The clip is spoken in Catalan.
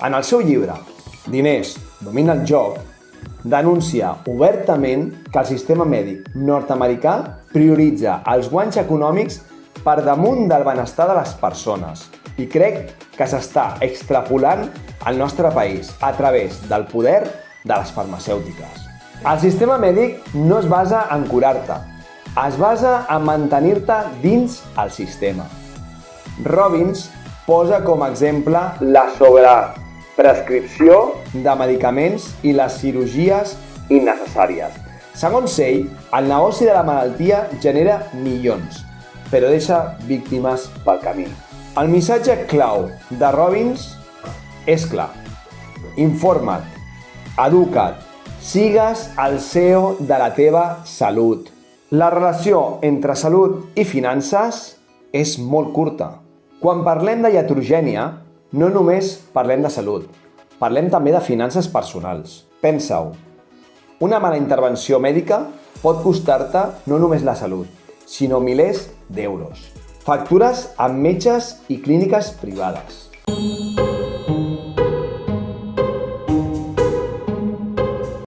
En el seu llibre Diners domina el joc, denuncia obertament que el sistema mèdic nord-americà prioritza els guanys econòmics per damunt del benestar de les persones i crec que s'està extrapolant al nostre país a través del poder de les farmacèutiques. El sistema mèdic no es basa en curar-te, es basa en mantenir-te dins el sistema. Robbins posa com a exemple la sobreprescripció de medicaments i les cirurgies innecessàries. Segons ell, el negoci de la malaltia genera milions, però deixa víctimes pel camí. El missatge clau de Robbins és clar. Informa't, educa't, sigues el CEO de la teva salut. La relació entre salut i finances és molt curta. Quan parlem de iatrogènia, no només parlem de salut, parlem també de finances personals. Pensa-ho, una mala intervenció mèdica pot costar-te no només la salut, sinó milers d'euros. Factures amb metges i clíniques privades.